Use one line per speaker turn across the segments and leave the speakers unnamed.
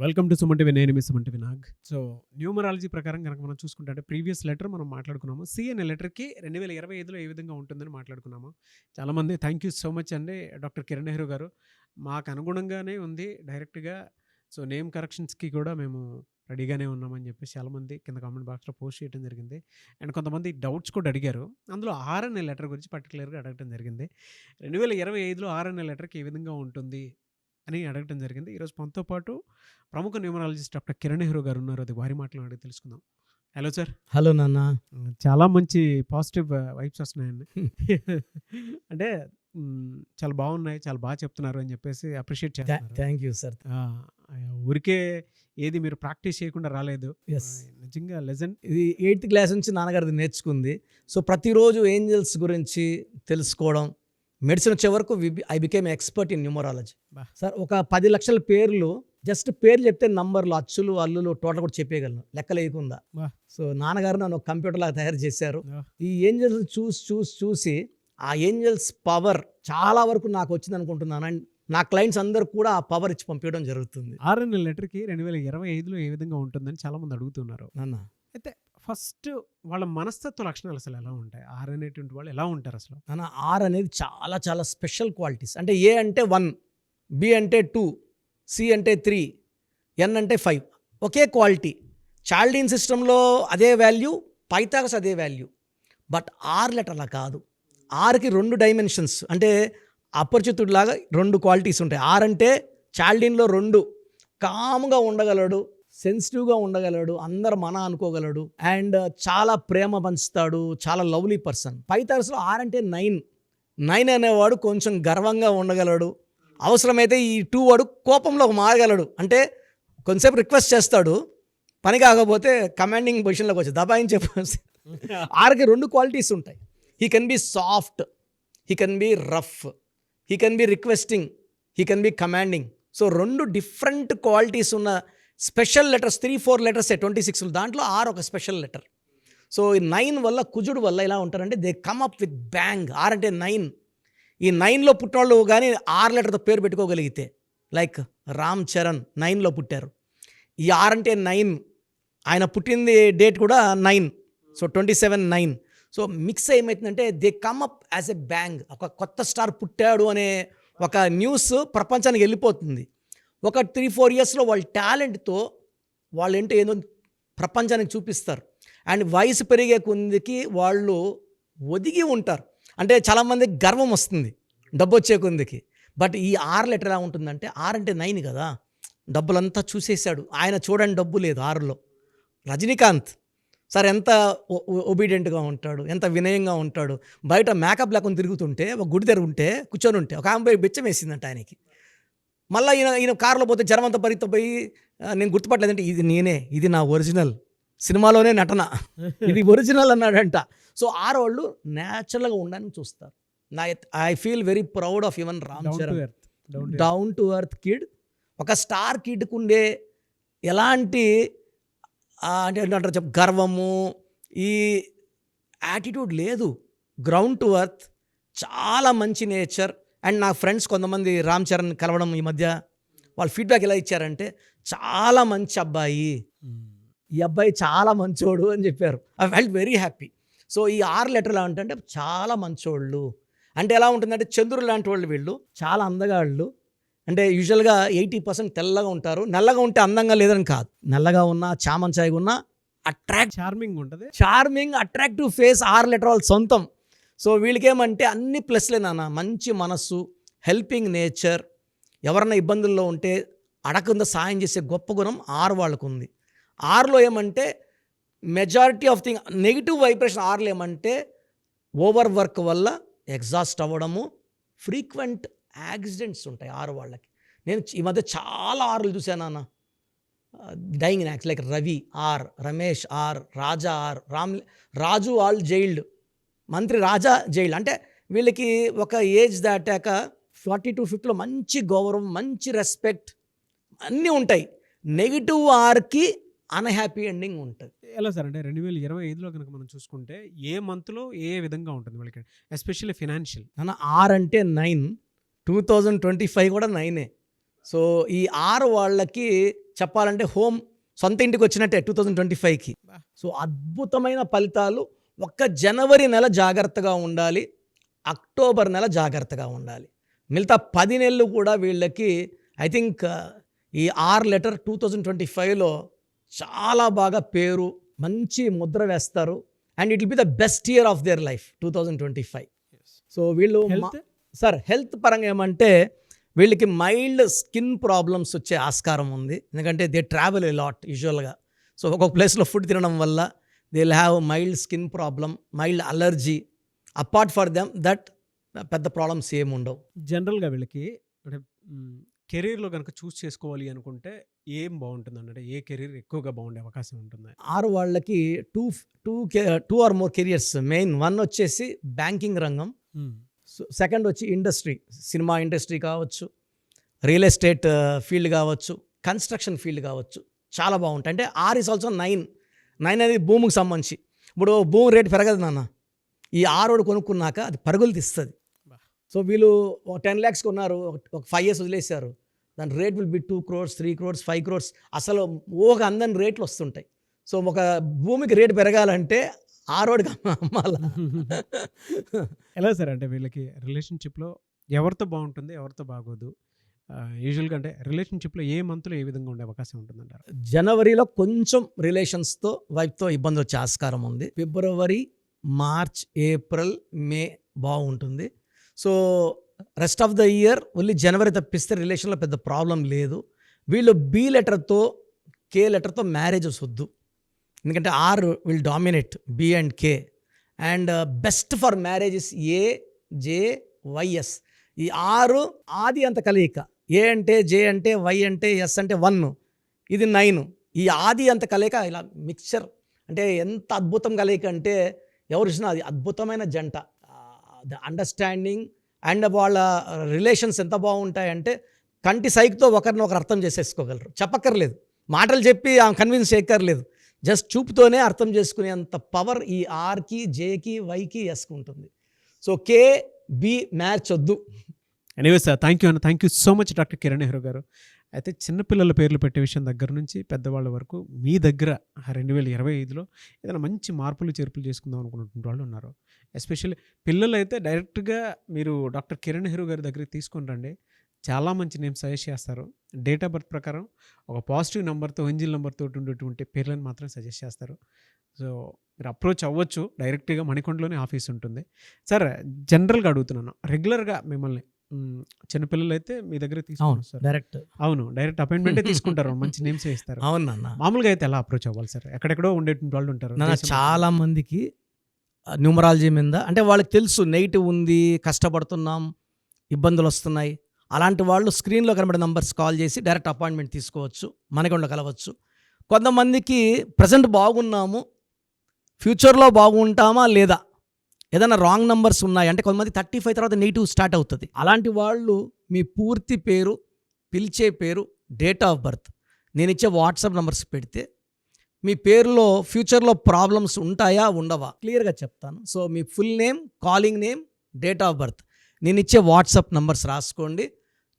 Welcome to Suman TV. నేను మీ Suman TV Nag. So numerology ప్రకారం కనుక మనం చూసుకుంటే అంటే ప్రీవియస్ లెటర్ మనం మాట్లాడుకున్నాము. సి అనే లెటర్కి 2025లో ఏ విధంగా ఉంటుందని మాట్లాడుకున్నాము. చాలామంది థ్యాంక్ యూ సో మచ్ అండి డాక్టర్ కిరణ్ నెహ్రూ గారు. మాకు అనుగుణంగానే ఉంది డైరెక్ట్గా. సో నేమ్ కరెక్షన్స్కి కూడా మేము రెడీగానే ఉన్నామని చెప్పేసి చాలామంది కింద కామెంట్ బాక్స్లో పోస్ట్ చేయడం జరిగింది. అండ్ కొంతమంది డౌట్స్ కూడా అడిగారు. అందులో ఆర్ అనే లెటర్ గురించి పర్టికులర్గా అడగడం జరిగింది. 2025లో ఆర్ అనే లెటర్కి ఏ విధంగా ఉంటుంది అని అడగడం జరిగింది. ఈరోజు మనతో పాటు ప్రముఖ న్యూమరాలజిస్ట్ డాక్టర్ కిరణ్ నెహ్రూ గారు ఉన్నారు. అది వారి మాటలు అడిగి తెలుసుకుందాం. Hello sir.
హలో నాన్న.
చాలా మంచి పాజిటివ్ వైబ్స్ వస్తున్నాయండి. అంటే చాలా బాగున్నాయి, చాలా బాగా చెప్తున్నారు అని చెప్పేసి అప్రిషియేట్ చేస్తున్నారు.
Thank you sir.
ఊరికే ఏది మీరు ప్రాక్టీస్ చేయకుండా రాలేదు.
ఎస్,
నిజంగా లెజెండ్.
ఇది 8th క్లాస్ నుంచి నాన్నగారిది నేర్చుకుంది. సో ప్రతిరోజు ఏంజల్స్ గురించి తెలుసుకోవడం, మెడిసిన్ వచ్చే వరకు I became expert in numerology. Sir ఒక 10 లక్షల పేర్లు, జస్ట్ పేర్లు చెప్తే నంబర్లు, అచ్చులు, అల్లులు టోటల్ కూడా చెప్పేయగలను లెక్కలేయకుండా. సో నాన్నగారు నన్ను కంప్యూటర్ లాగా తయారు చేశారు. ఈ ఏంజల్స్ చూసి ఆ ఏంజల్స్ పవర్ చాలా వరకు నాకు వచ్చింది అనుకుంటున్నాను. అండ్ నా క్లయింట్స్ అందరూ కూడా ఆ పవర్ ఇచ్చి పంపించడం జరుగుతుంది.
ఆర్ అనే లెటర్కి 2025లో ఏ విధంగా ఉంటుందని చాలా మంది అడుగుతున్నారు.
నాన్న
అయితే ఫస్ట్ వాళ్ళ మనస్తత్వ లక్షణాలు అసలు ఎలా ఉంటాయి? ఆర్ అనేటువంటి వాళ్ళు ఎలా ఉంటారు అసలు?
నాన్న ఆర్ అనేది చాలా చాలా స్పెషల్ క్వాలిటీస్. అంటే ఏ అంటే 1, బి అంటే 2, సి అంటే 3, ఎన్ అంటే 5. ఒకే క్వాలిటీ. చాల్డీన్ సిస్టంలో అదే వాల్యూ, పైథాగరస్ అదే వాల్యూ. బట్ ఆర్ లెటర్ అలా కాదు. ఆర్కి 2 డైమెన్షన్స్, అంటే అపరిచితుడిలాగా 2 క్వాలిటీస్ ఉంటాయి. ఆర్ అంటే చాల్డీన్లో 2, కామ్గా ఉండగలడు, సెన్సిటివ్గా ఉండగలడు, అందరు మన అనుకోగలడు, అండ్ చాలా ప్రేమ పంచుతాడు, చాలా లవ్లీ పర్సన్. పైథాగరస్లో ఆర్ అంటే 9 అనేవాడు కొంచెం గర్వంగా ఉండగలడు. అవసరమైతే ఈ 2 వాడు కోపంలో మారగలడు. అంటే కొంచెంసేపు రిక్వెస్ట్ చేస్తాడు, పని కాకపోతే కమాండింగ్ పొజిషన్లోకి వచ్చి దబాయించే. ఆర్కి 2 క్వాలిటీస్ ఉంటాయి. He can be soft, he can be rough, he can be requesting, he can be commanding. So 2 different qualities ఉన్న స్పెషల్ లెటర్స్, 3-4 లెటర్స్ 26, దాంట్లో ఆర్ ఒక స్పెషల్ లెటర్. సో ఈ 9 వల్ల, కుజుడు వల్ల ఎలా ఉంటారంటే they come up with bang. R అంటే 9. ఈ 9లో పుట్టినోళ్ళు కానీ ఆర్ లెటర్తో పేరు పెట్టుకోగలిగితే, లైక్ రామ్ చరణ్ 9లో పుట్టారు. ఈ ఆర్ అంటే 9, ఆయన పుట్టింది డేట్ కూడా 9, సో 27-9. సో మిక్స్ ఏమవుతుందంటే they come up as a bang. ఒక కొత్త స్టార్ పుట్టాడు అనే ఒక న్యూస్ ప్రపంచానికి వెళ్ళిపోతుంది. ఒక 3-4 ఇయర్స్లో వాళ్ళ టాలెంట్తో వాళ్ళు ఏంటో ఏదో ప్రపంచానికి చూపిస్తారు. అండ్ వయసు పెరిగే కొందికి వాళ్ళు ఒదిగి ఉంటారు. అంటే చాలామందికి గర్వం వస్తుంది డబ్బు వచ్చే కొందికి. బట్ ఈ ఆర్ లెటర్ ఎలా ఉంటుందంటే, ఆర్ అంటే 9 కదా, డబ్బులంతా చూసేశాడు ఆయన. చూడండి, డబ్బు లేదు 6లో. రజనీకాంత్ సార్ ఎంత ఒబీడియంట్గా ఉంటాడు, ఎంత వినయంగా ఉంటాడు. బయట మేకప్ లేకుండా తిరుగుతుంటే, ఒక గుడి దగ్గర ఉంటే కూర్చొని ఉంటే ఒక అమ్మాయి బిచ్చం వేసిందంట ఆయనకి. మళ్ళీ ఈయన కారులో పోతే జనమంతా పరిగెత్తిపోయి, నేను గుర్తుపట్టలేదంటే ఇది నేనే, ఇది నా ఒరిజినల్, సినిమాలోనే నటన, ఇది ఒరిజినల్ అన్నాడంట. సో ఆర్ వాళ్ళు న్యాచురల్గా ఉండడానికి చూస్తారు. I feel very proud of even Ram Charan. Down to earth kid. ఒక స్టార్ కిడ్కు ఉండే ఎలాంటి అంటే అంటారు గర్వము, ఈ యాటిట్యూడ్ లేదు. గ్రౌండ్ టు ఎర్త్, చాలా మంచి నేచర్. అండ్ నా ఫ్రెండ్స్ కొంతమంది రామ్ చరణ్ కలవడం ఈ మధ్య, వాళ్ళు ఫీడ్బ్యాక్ ఎలా ఇచ్చారంటే, చాలా మంచి అబ్బాయి, ఈ అబ్బాయి చాలా మంచోడు అని చెప్పారు. I felt very happy. So ఈ ఆర్ లెటర్ ఎలా అంటే చాలా మంచోళ్ళు. అంటే ఎలా ఉంటుందంటే చంద్రుడు లాంటి వాళ్ళు వీళ్ళు, చాలా అందగాళ్ళు. అంటే యూజువల్గా 80% తెల్లగా ఉంటారు. నల్లగా ఉంటే అందంగా లేదని కాదు, నల్లగా ఉన్నా, చామంచాయిగా ఉన్నా
చార్మింగ్ ఉంటుంది.
Charming, attractive face R letter వాళ్ళ సొంతం. సో వీళ్ళకేమంటే అన్ని ప్లస్లే నాన్న. మంచి మనస్సు, హెల్పింగ్ నేచర్, ఎవరన్నా ఇబ్బందుల్లో ఉంటే అడగకుండా సాయం చేసే గొప్ప గుణం ఆర్ వాళ్ళకు ఉంది. ఆర్లో ఏమంటే majority of thing negative vibration. ఆర్లో ఏమంటే ఓవర్ వర్క్ వల్ల ఎగ్జాస్ట్ అవ్వడము, ఫ్రీక్వెంట్ యాక్సిడెంట్స్ ఉంటాయి ఆరు వాళ్ళకి. నేను ఈ మధ్య చాలా ఆర్లు చూశాను నాన్న, dying in axe, like Ravi R, Ramesh R, Raja R, Raju all jailed, మంత్రి రాజా జైల్డ్. అంటే వీళ్ళకి ఒక ఏజ్ దాటాక 40-50లో మంచి గౌరవం, మంచి రెస్పెక్ట్ అన్నీ ఉంటాయి. నెగిటివ్ ఆర్కి అన్హ్యాపీ ఎండింగ్ ఉంటుంది.
ఎలా సార్ అంటే 2025లో కనుక మనం చూసుకుంటే ఏ మంత్లో ఏ విధంగా ఉంటుంది వాళ్ళకి, ఎస్పెషల్లీ ఫినాన్షియల్?
నాన్న ఆర్ అంటే 9, 2025 కూడా 9. సో ఈ ఆరు వాళ్ళకి చెప్పాలంటే హోమ్ సొంత ఇంటికి వచ్చినట్టే 2025కి. సో అద్భుతమైన ఫలితాలు. ఒక్క జనవరి నెల జాగ్రత్తగా ఉండాలి, అక్టోబర్ నెల జాగ్రత్తగా ఉండాలి. మిగతా 10 నెలలు కూడా వీళ్ళకి ఐ థింక్ ఈ లెటర్ 2025లో చాలా బాగా పేరు, మంచి ముద్ర వేస్తారు. And it will be the best year of their life 2025. So వీళ్ళు సార్ హెల్త్ పరంగా ఏమంటే వీళ్ళకి మైల్డ్ స్కిన్ ప్రాబ్లమ్స్ వచ్చే ఆస్కారం ఉంది. ఎందుకంటే దే ట్రావెల్ ఎ లాట్ యూజువల్గా. సో ఒక్కొక్క ప్లేస్లో ఫుడ్ తినడం వల్ల they will have mild skin problem, mild allergy. Apart for them that పెద్ద ప్రాబ్లమ్స్ ఏమి ఉండవు.
జనరల్గా వీళ్ళకి అంటే కెరీర్లో కనుక చూస్ చేసుకోవాలి అనుకుంటే ఏం బాగుంటుంది అంటే ఏ కెరీర్ ఎక్కువగా బాగుండే అవకాశం ఉంటుంది?
వాళ్ళకి two or more careers main. One వచ్చేసి బ్యాంకింగ్ రంగం, సెకండ్ వచ్చి ఇండస్ట్రీ, సినిమా ఇండస్ట్రీ కావచ్చు, రియల్ ఎస్టేట్ ఫీల్డ్ కావచ్చు, కన్స్ట్రక్షన్ ఫీల్డ్ కావచ్చు, చాలా బాగుంటాయి. అంటే ఈజ్ ఆల్సో 9 అనేది భూమికి సంబంధించి. ఇప్పుడు భూమి రేటు పెరగదు నాన్న, ఈ ఆరోడు కొనుక్కున్నాక అది పరుగులు తీస్తుంది. సో వీళ్ళు 10 lakhs కొన్నారు, ఒక 5 years వదిలేశారు, దాని rate will be 2 crores, 3 crores, 5 crores. అసలు ఒక అందని రేట్లు వస్తుంటాయి. సో ఒక భూమికి రేటు పెరగాలంటే ఆ రోడ్కి అమ్మాల.
ఎలా సార్ అంటే వీళ్ళకి రిలేషన్షిప్లో ఎవరితో బాగుంటుంది, ఎవరితో బాగోదు? యూజువల్గా అంటే రిలేషన్షిప్లో ఏ మంత్లో ఏ విధంగా ఉండే అవకాశం ఉంటుందంటారు?
జనవరిలో కొంచెం రిలేషన్స్తో వైఫ్తో ఇబ్బంది వచ్చే ఆస్కారం ఉంది. ఫిబ్రవరి, మార్చ్, ఏప్రిల్, మే బాగుంటుంది. So rest of the year only జనవరి తప్పిస్తే రిలేషన్లో పెద్ద ప్రాబ్లం లేదు. వీళ్ళు బి లెటర్తో, కే లెటర్తో మ్యారేజెస్ వద్దు. ఎందుకంటే will dominate B and K. And best for marriage is A, J, Y S. ఈ ఆది అంత కలయిక. ఏ అంటే, జే అంటే, వై అంటే, ఎస్ అంటే 1, ఇది 9. ఈ ఆది అంత కలయిక ఇలా మిక్చర్ అంటే ఎంత అద్భుతం కలయిక అంటే ఎవరు చూసినా అది అద్భుతమైన జంట. ద అండర్స్టాండింగ్ అండ్ వాళ్ళ రిలేషన్స్ ఎంత బాగుంటాయంటే కంటి సైకితో ఒకరినొకరు అర్థం చేసేసుకోగలరు. చెప్పక్కర్లేదు, మాటలు చెప్పి కన్విన్స్ చేయక్కర్లేదు, జస్ట్ చూపుతోనే అర్థం చేసుకునేంత పవర్ ఈ ఆర్కి, జేకి, వైకి, ఎస్కి ఉంటుంది. సో కే, బి మ్యాచ్ వద్దు.
Anyway sir, thank you so much doctor Kiran Nehru గారు. అయితే చిన్నపిల్లల పేర్లు పెట్టే విషయం దగ్గర నుంచి పెద్దవాళ్ళ వరకు మీ దగ్గర 2025లో ఏదైనా మంచి మార్పులు చేర్పులు చేసుకుందాం అనుకున్నటువంటి వాళ్ళు ఉన్నారు. ఎస్పెషల్లీ పిల్లలు అయితే డైరెక్ట్గా మీరు డాక్టర్ కిరణ్ నెహ్రూ గారి దగ్గరికి తీసుకొని రండి, చాలా మంచి నేమ్స్ సజెస్ట్ చేస్తారు. డేట్ ఆఫ్ బర్త్ ప్రకారం ఒక పాజిటివ్ నెంబర్తో, ఏంజిల్ నెంబర్తో ఉండేటువంటి పేర్లను మాత్రం సజెస్ట్ చేస్తారు. సో మీరు అప్రోచ్ అవ్వచ్చు, డైరెక్ట్గా మణికొండలోనే ఆఫీస్ ఉంటుంది. సార్ జనరల్గా అడుగుతున్నాను, రెగ్యులర్గా మిమ్మల్ని చిన్నపిల్లలు అయితే మీ దగ్గర తీసుకుంటారు డైరెక్ట్ అపాయింట్మెంటే తీసుకుంటారు, మంచి నేమ్స్ ఇస్తారు.
అవును,
మామూలుగా అయితే ఎలా అప్రోచ్ అవ్వాలి సార్? ఎక్కడెక్కడో ఉండేటువంటి వాళ్ళు ఉంటారు.
చాలా మందికి న్యూమరాలజీ మీద అంటే వాళ్ళకి తెలుసు నెగిటివ్ ఉంది, కష్టపడుతున్నాం, ఇబ్బందులు వస్తున్నాయి. అలాంటి వాళ్ళు స్క్రీన్లో కనబడే నంబర్స్ కాల్ చేసి డైరెక్ట్ అపాయింట్మెంట్ తీసుకోవచ్చు, మనకుండా కలవచ్చు. కొంతమందికి ప్రజెంట్ బాగున్నాము, ఫ్యూచర్లో బాగుంటామా లేదా, ఏదైనా రాంగ్ నంబర్స్ ఉన్నాయి అంటే కొంతమంది 35 తర్వాత నెగిటివ్ స్టార్ట్ అవుతుంది. అలాంటి వాళ్ళు మీ పూర్తి పేరు, పిలిచే పేరు, డేట్ ఆఫ్ బర్త్, నేను ఇచ్చే వాట్సాప్ నంబర్స్ పెడితే మీ పేరులో ఫ్యూచర్లో ప్రాబ్లమ్స్ ఉంటాయా ఉండవా క్లియర్గా చెప్తాను. So me full name, calling name, date of birth, నేను ఇచ్చే వాట్సాప్ నంబర్స్ రాసుకోండి.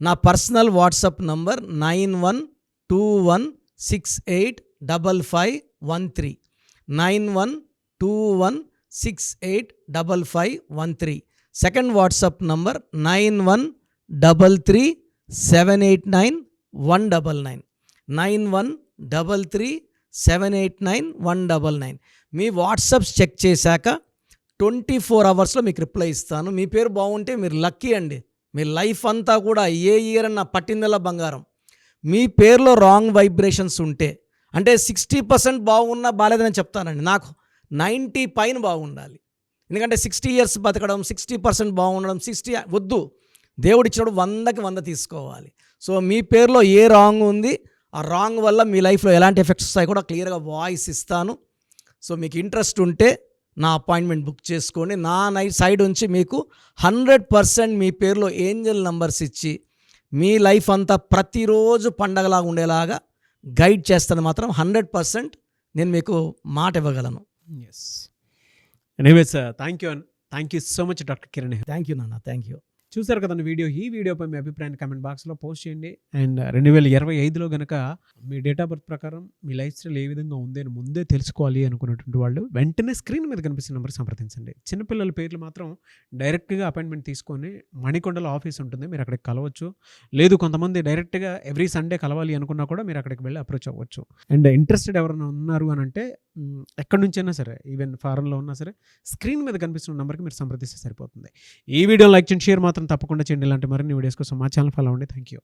నా personal WhatsApp number 9121685513, 9121685513. Second WhatsApp number 9133789199, 9133789199. మీ వాట్సాప్స్ చెక్ చేశాక 24 hours మీకు రిప్లై ఇస్తాను. మీ పేరు బాగుంటే మీరు లక్కీ అండి. మీ లైఫ్ అంతా కూడా ఏ ఇయర్ అన్న పట్టిందల్లా బంగారం. మీ పేరులో రాంగ్ వైబ్రేషన్స్ ఉంటే అంటే 60% బాగున్నా బాలేదని చెప్తానండి. నాకు 90 పైన బాగుండాలి. ఎందుకంటే 60 years బతకడం, 60% బాగుండడం, 60 వద్దు. దేవుడు ఇచ్చినప్పుడు 100కి 100 తీసుకోవాలి. సో మీ పేరులో ఏ రాంగ్ ఉంది, ఆ రాంగ్ వల్ల మీ లైఫ్లో ఎలాంటి ఎఫెక్ట్స్ వస్తాయి కూడా క్లియర్గా వాయిస్ ఇస్తాను. సో మీకు ఇంట్రెస్ట్ ఉంటే నా అపాయింట్మెంట్ బుక్ చేసుకోండి. నా సైడ్ నుంచి మీకు 100% మీ పేరులో ఏంజల్ నంబర్స్ ఇచ్చి మీ లైఫ్ అంతా ప్రతిరోజు పండగలాగా ఉండేలాగా గైడ్ చేస్తాను. మాత్రం 100% నేను మీకు మాట ఇవ్వగలను.
Yes, anyways thank you so much doctor Kiran.
Thank you నాన్న, థ్యాంక్ యూ.
చూసారు కదండి వీడియో. ఈ వీడియోపై మీ అభిప్రాయాన్ని కామెంట్ బాక్స్లో పోస్ట్ చేయండి. అండ్ 2025లో గనక మీ డేట్ ఆఫ్ బర్త్ ప్రకారం మీ లైఫ్ స్టైల్ ఏ విధంగా ఉంది అని ముందే తెలుసుకోవాలి అనుకున్నటువంటి వాళ్ళు వెంటనే స్క్రీన్ మీద కనిపిస్తున్న నెంబర్ సంప్రదించండి. చిన్నపిల్లల పేర్లు మాత్రం డైరెక్ట్గా అపాయింట్మెంట్ తీసుకొని మణికొండలో ఆఫీస్ ఉంటుంది, మీరు అక్కడికి కలవచ్చు. లేదు కొంతమంది డైరెక్ట్గా ఎవ్రీ సండే కలవాలి అనుకున్నా కూడా మీరు అక్కడికి వెళ్ళి అప్రోచ్ అవ్వచ్చు. అండ్ ఇంట్రెస్టెడ్ ఎవరైనా ఉన్నారు అని అంటే ఎక్కడి నుంచైనా సరే, ఈవెన్ ఫారెన్లో ఉన్నా సరే, స్క్రీన్ మీద కనిపిస్తున్న నెంబర్కి మీరు సంప్రదిస్తే సరిపోతుంది. ఈ వీడియో లైక్ చేయండి, షేర్ మాత్రం తప్పకుండా చేయండి. ఇలాంటి మరిన్ని వీడియోస్ కోసం మా ఛానల్ ఫాలో అవ్వండి. Thank you.